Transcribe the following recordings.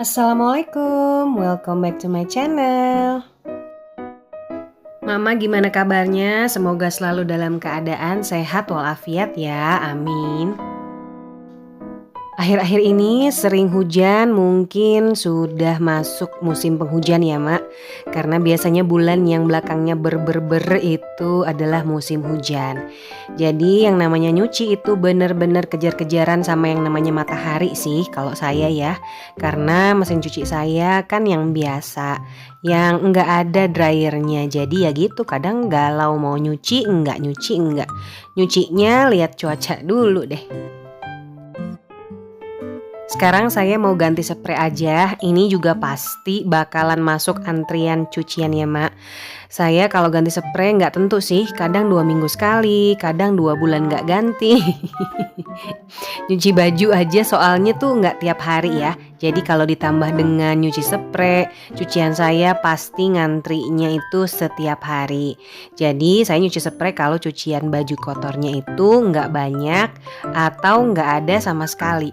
Assalamualaikum, welcome back to my channel. Mama gimana kabarnya? Semoga selalu dalam keadaan sehat walafiat ya, amin. Akhir-akhir ini sering hujan, mungkin sudah masuk musim penghujan ya Mak. Karena biasanya bulan yang belakangnya ber itu adalah musim hujan. Jadi yang namanya nyuci itu bener-bener kejar-kejaran sama yang namanya matahari sih kalau saya ya. Karena mesin cuci saya kan yang biasa, yang enggak ada dryernya. Jadi ya gitu, kadang galau mau nyuci enggak. Nyucinya lihat cuaca dulu deh. Sekarang saya mau ganti spray aja. Ini juga pasti bakalan masuk antrian cucian ya Mak. Saya kalau ganti spray nggak tentu sih. Kadang 2 minggu sekali, kadang 2 bulan nggak ganti. Nyuci baju aja soalnya tuh nggak tiap hari ya. Jadi kalau ditambah dengan nyuci spray, cucian saya pasti ngantrinya itu setiap hari. Jadi saya nyuci spray kalau cucian baju kotornya itu nggak banyak atau nggak ada sama sekali.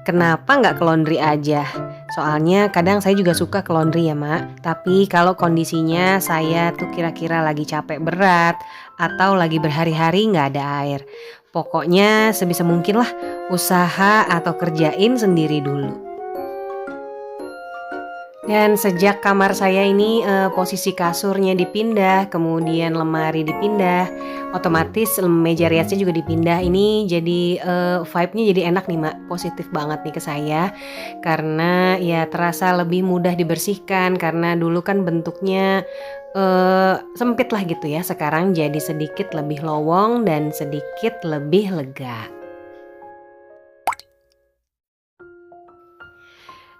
Kenapa nggak ke laundry aja? Soalnya kadang saya juga suka ke laundry ya Mak. Tapi kalau kondisinya saya tuh kira-kira lagi capek berat atau lagi berhari-hari nggak ada air. Pokoknya sebisa mungkin lah usaha atau kerjain sendiri dulu. Dan sejak kamar saya ini posisi kasurnya dipindah, kemudian lemari dipindah, otomatis meja riasnya juga dipindah. Ini jadi vibe-nya jadi enak nih Mak, positif banget nih ke saya. Karena ya terasa lebih mudah dibersihkan karena dulu kan bentuknya sempit lah gitu ya. Sekarang jadi sedikit lebih lowong dan sedikit lebih lega.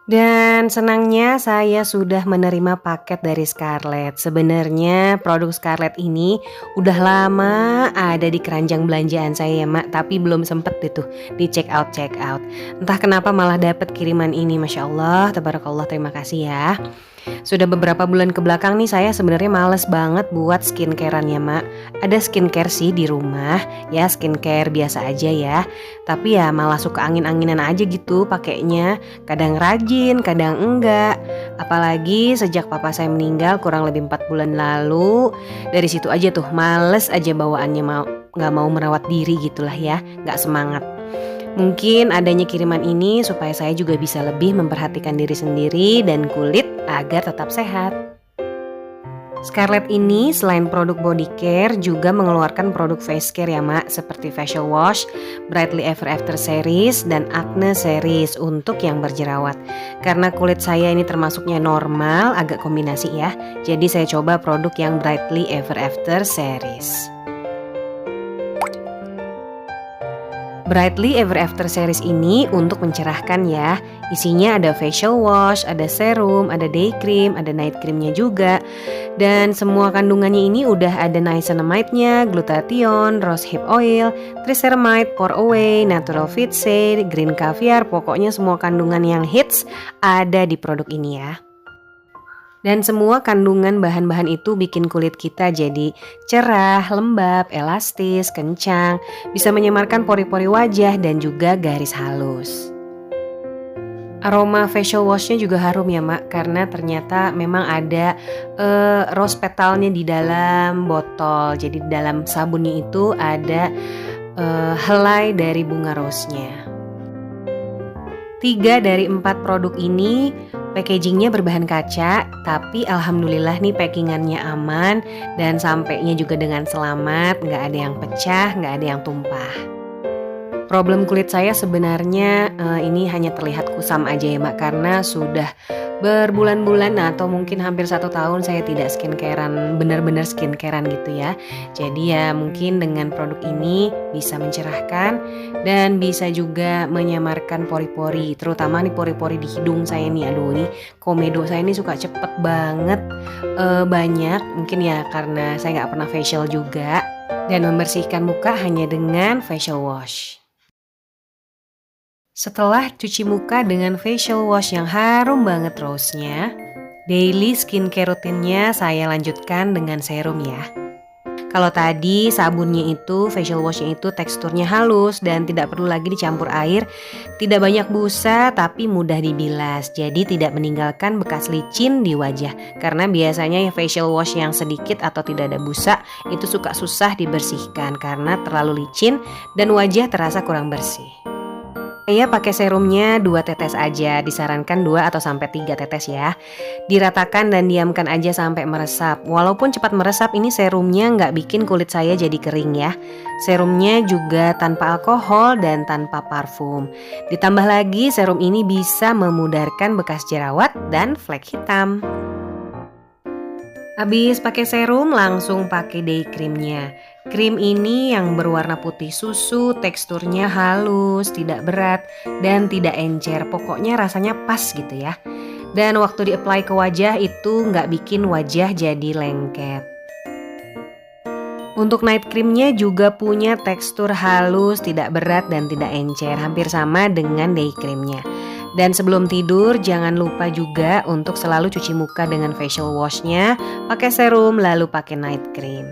Dan senangnya saya sudah menerima paket dari Scarlett. Sebenarnya produk Scarlett ini udah lama ada di keranjang belanjaan saya ya Mak, tapi belum sempet itu di check out. Entah kenapa malah dapat kiriman ini, Masya Allah, tabarakallah, terima kasih ya. Sudah beberapa bulan ke belakang nih saya sebenarnya males banget buat skincarean ya Mak. Ada skincare sih di rumah, ya skincare biasa aja ya. Tapi ya malah suka angin-anginan aja gitu pakainya. Kadang rajin, kadang enggak. Apalagi sejak papa saya meninggal kurang lebih 4 bulan lalu. Dari situ aja tuh males aja bawaannya, gak mau merawat diri gitulah ya, gak semangat. Mungkin adanya kiriman ini supaya saya juga bisa lebih memperhatikan diri sendiri dan kulit agar tetap sehat. Scarlett ini selain produk body care juga mengeluarkan produk face care ya Mak, seperti facial wash, Brightly Ever After series, dan Acne series untuk yang berjerawat. Karena kulit saya ini termasuknya normal, agak kombinasi ya, jadi saya coba produk yang Brightly Ever After series. Brightly Ever After series ini untuk mencerahkan ya. Isinya ada facial wash, ada serum, ada day cream, ada night creamnya juga. Dan semua kandungannya ini udah ada niacinamide-nya, glutathione, rose hip oil, triceramide, pour away, natural fit shade, green caviar. Pokoknya semua kandungan yang hits ada di produk ini ya. Dan semua kandungan bahan-bahan itu bikin kulit kita jadi cerah, lembab, elastis, kencang, bisa menyamarkan pori-pori wajah dan juga garis halus. Aroma facial washnya juga harum ya Mak, karena ternyata memang ada rose petalnya di dalam botol. Jadi di dalam sabunnya itu ada helai dari bunga rose-nya. 3 dari 4 produk ini packagingnya berbahan kaca, tapi alhamdulillah nih packingannya aman dan sampainya juga dengan selamat, nggak ada yang pecah, nggak ada yang tumpah. Problem kulit saya sebenarnya ini hanya terlihat kusam aja ya Mak, karena sudah berbulan-bulan atau mungkin hampir 1 tahun saya tidak skincarean, benar-benar skincarean gitu ya. Jadi ya mungkin dengan produk ini bisa mencerahkan dan bisa juga menyamarkan pori-pori, terutama nih pori-pori di hidung saya nih. Aduh, ini komedo saya ini suka cepet banget banyak, mungkin ya karena saya nggak pernah facial juga. Dan membersihkan muka hanya dengan facial wash. Setelah cuci muka dengan facial wash yang harum banget rose-nya, daily skincare rutinnya saya lanjutkan dengan serum ya. Kalau tadi sabunnya itu, facial washnya itu teksturnya halus dan tidak perlu lagi dicampur air, tidak banyak busa tapi mudah dibilas. Jadi tidak meninggalkan bekas licin di wajah. Karena biasanya ya facial wash yang sedikit atau tidak ada busa itu suka susah dibersihkan karena terlalu licin dan wajah terasa kurang bersih. Saya pakai serumnya 2 tetes aja, disarankan 2 atau sampai 3 tetes ya. Diratakan dan diamkan aja sampai meresap. Walaupun cepat meresap, ini serumnya nggak bikin kulit saya jadi kering ya. Serumnya juga tanpa alkohol dan tanpa parfum. Ditambah lagi serum ini bisa memudarkan bekas jerawat dan flek hitam. Habis pakai serum langsung pakai day creamnya. Krim ini yang berwarna putih susu, teksturnya halus, tidak berat, dan tidak encer. Pokoknya rasanya pas gitu ya. Dan waktu di-apply ke wajah itu nggak bikin wajah jadi lengket. Untuk night creamnya juga punya tekstur halus, tidak berat, dan tidak encer. Hampir sama dengan day creamnya. Dan sebelum tidur jangan lupa juga untuk selalu cuci muka dengan facial washnya, pakai serum lalu pakai night cream.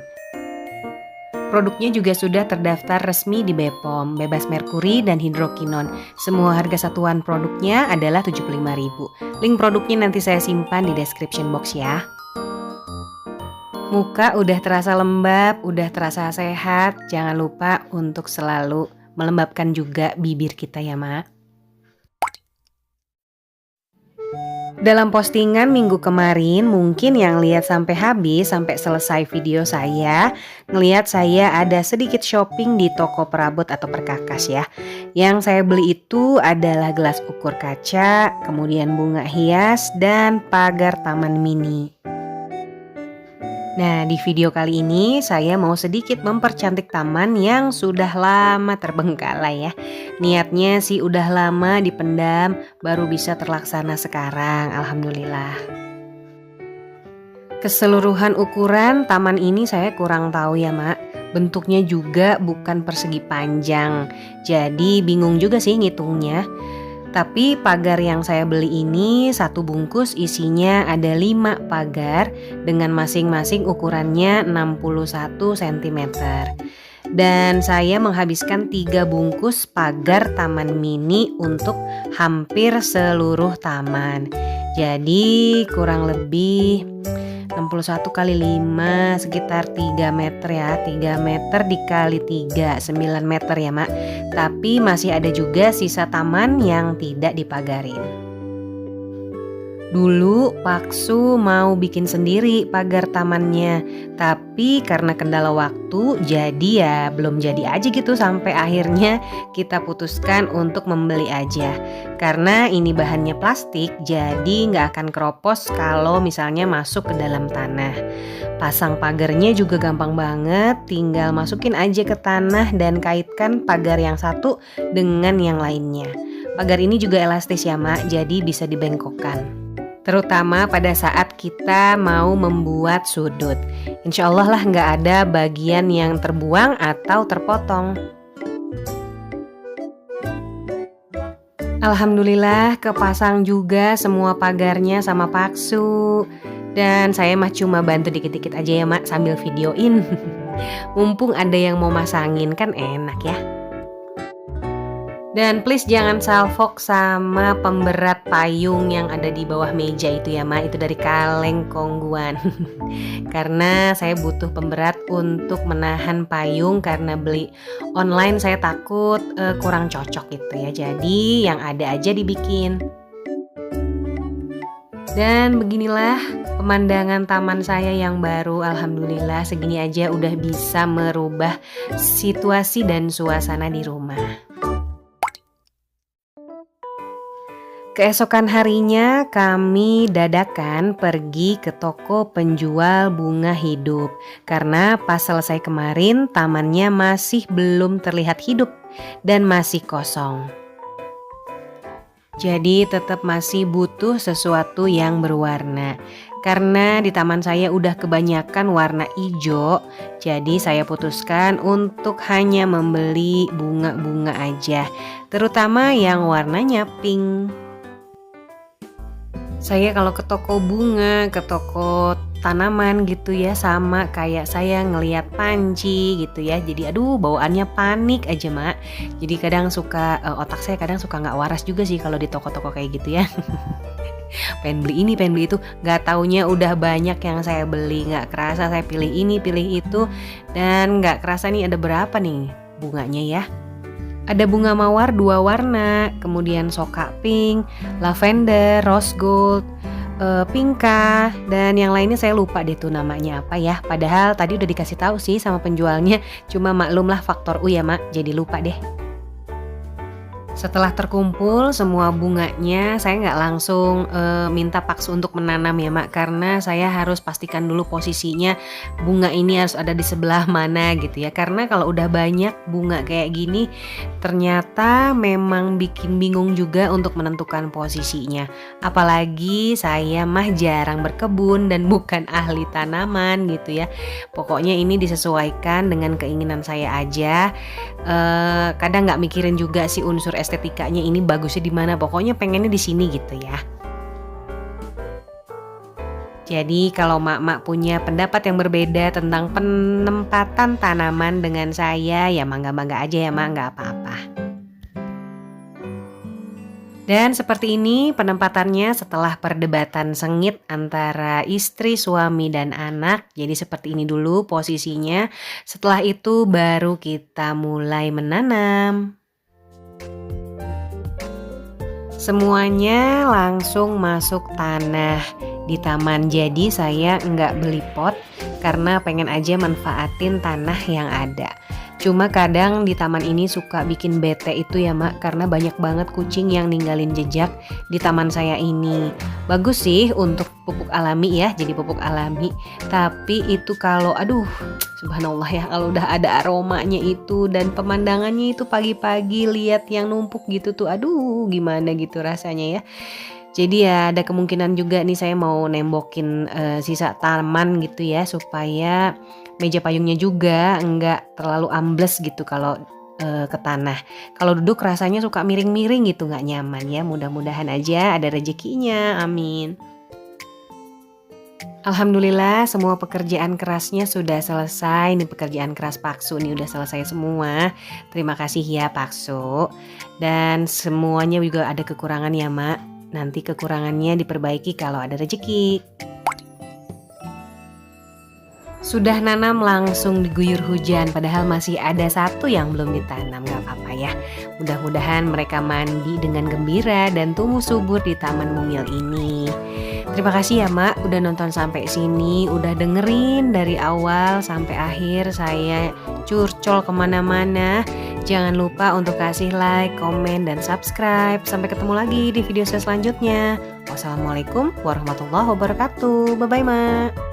Produknya juga sudah terdaftar resmi di BPOM, bebas merkuri dan hidrokinon. Semua harga satuan produknya adalah 75.000. Link produknya nanti saya simpan di description box ya. Muka udah terasa lembab, udah terasa sehat. Jangan lupa untuk selalu melembabkan juga bibir kita ya, Mak. Dalam postingan minggu kemarin, mungkin yang lihat sampai habis, sampai selesai video saya, ngelihat saya ada sedikit shopping di toko perabot atau perkakas ya. Yang saya beli itu adalah gelas ukur kaca, kemudian bunga hias, dan pagar taman mini. Nah, di video kali ini saya mau sedikit mempercantik taman yang sudah lama terbengkalai ya. Niatnya sih udah lama dipendam, baru bisa terlaksana sekarang, alhamdulillah. Keseluruhan ukuran taman ini saya kurang tahu ya, Mak. Bentuknya juga bukan persegi panjang, jadi bingung juga sih ngitungnya. Tapi pagar yang saya beli ini satu bungkus isinya ada 5 pagar dengan masing-masing ukurannya 61 cm. Dan saya menghabiskan 3 bungkus pagar taman mini untuk hampir seluruh taman. Jadi kurang lebih 61 kali 5 sekitar 3 meter ya. 3 meter dikali 3, 9 meter ya, Mak. Tapi masih ada juga sisa taman yang tidak dipagarin. Dulu Paksu mau bikin sendiri pagar tamannya, tapi karena kendala waktu jadi ya belum jadi aja gitu, sampai akhirnya kita putuskan untuk membeli aja. Karena ini bahannya plastik jadi nggak akan keropos kalau misalnya masuk ke dalam tanah. Pasang pagarnya juga gampang banget, tinggal masukin aja ke tanah dan kaitkan pagar yang satu dengan yang lainnya. Pagar ini juga elastis ya, Mak, jadi bisa dibengkokkan. Terutama pada saat kita mau membuat sudut. Insya Allah lah nggak ada bagian yang terbuang atau terpotong. Alhamdulillah kepasang juga semua pagarnya sama Paksu. Dan saya mah cuma bantu dikit-dikit aja ya, Mak, sambil videoin. Mumpung ada yang mau masangin kan enak ya. Dan please jangan salfok sama pemberat payung yang ada di bawah meja itu ya, Mak. Itu dari Kaleng Kongguan. Karena saya butuh pemberat untuk menahan payung, karena beli online saya takut kurang cocok gitu ya. Jadi yang ada aja dibikin. Dan beginilah pemandangan taman saya yang baru. Alhamdulillah segini aja udah bisa merubah situasi dan suasana di rumah. Keesokan harinya kami dadakan pergi ke toko penjual bunga hidup. Karena pas selesai kemarin tamannya masih belum terlihat hidup dan masih kosong. Jadi tetap masih butuh sesuatu yang berwarna. Karena di taman saya udah kebanyakan warna hijau, jadi saya putuskan untuk hanya membeli bunga-bunga aja, terutama yang warnanya pink. Saya kalau ke toko bunga, ke toko tanaman gitu ya, sama kayak saya ngelihat panci gitu ya. Jadi aduh bawaannya panik aja Mak. Jadi kadang suka otak saya kadang suka nggak waras juga sih kalau di toko-toko kayak gitu ya. Pengen beli ini, pengen beli itu, nggak taunya udah banyak yang saya beli, nggak kerasa saya pilih ini, pilih itu, dan nggak kerasa nih ada berapa nih bunganya ya. Ada bunga mawar 2 warna, kemudian soka pink, lavender, rose gold, pinka, dan yang lainnya saya lupa deh tuh namanya apa ya. Padahal tadi udah dikasih tahu sih sama penjualnya, cuma maklumlah faktor U ya Mak, jadi lupa deh. Setelah terkumpul semua bunganya, saya nggak langsung minta paksa untuk menanam ya Mak, karena saya harus pastikan dulu posisinya bunga ini harus ada di sebelah mana gitu ya. Karena kalau udah banyak bunga kayak gini, ternyata memang bikin bingung juga untuk menentukan posisinya. Apalagi saya mah jarang berkebun dan bukan ahli tanaman gitu ya. Pokoknya ini disesuaikan dengan keinginan saya aja. Kadang nggak mikirin juga sih unsur estetikanya ini bagusnya di mana, pokoknya pengennya di sini gitu ya. Jadi kalau mak-mak punya pendapat yang berbeda tentang penempatan tanaman dengan saya, ya mangga-mangga aja ya Mak, nggak apa-apa. Dan seperti ini penempatannya setelah perdebatan sengit antara istri, suami, dan anak. Jadi seperti ini dulu posisinya. Setelah itu baru kita mulai menanam. Semuanya langsung masuk tanah di taman. Jadi saya nggak beli pot karena pengen aja manfaatin tanah yang ada. Cuma kadang di taman ini suka bikin bete itu ya Mak, karena banyak banget kucing yang ninggalin jejak di taman saya ini. Bagus sih untuk pupuk alami ya, jadi pupuk alami. Tapi itu kalau aduh subhanallah ya, kalau udah ada aromanya itu dan pemandangannya itu pagi-pagi lihat yang numpuk gitu tuh, aduh gimana gitu rasanya ya. Jadi ya ada kemungkinan juga nih saya mau nembokin sisa taman gitu ya, supaya meja payungnya juga enggak terlalu ambles gitu kalau ke tanah. Kalau duduk rasanya suka miring-miring gitu, nggak nyaman ya. Mudah-mudahan aja ada rezekinya, amin. Alhamdulillah semua pekerjaan kerasnya sudah selesai. Ini pekerjaan keras Paksu nih udah selesai semua. Terima kasih ya Paksu. Dan semuanya juga ada kekurangan ya Mak. Nanti kekurangannya diperbaiki kalau ada rezeki. Sudah nanam langsung diguyur hujan, padahal masih ada satu yang belum ditanam. Gak apa-apa ya. Mudah-mudahan mereka mandi dengan gembira dan tumbuh subur di taman mungil ini. Terima kasih ya Mak udah nonton sampai sini, udah dengerin dari awal sampai akhir saya curcol kemana-mana. Jangan lupa untuk kasih like, komen, dan subscribe. Sampai ketemu lagi di video saya selanjutnya. Wassalamualaikum warahmatullahi wabarakatuh. Bye-bye Mak.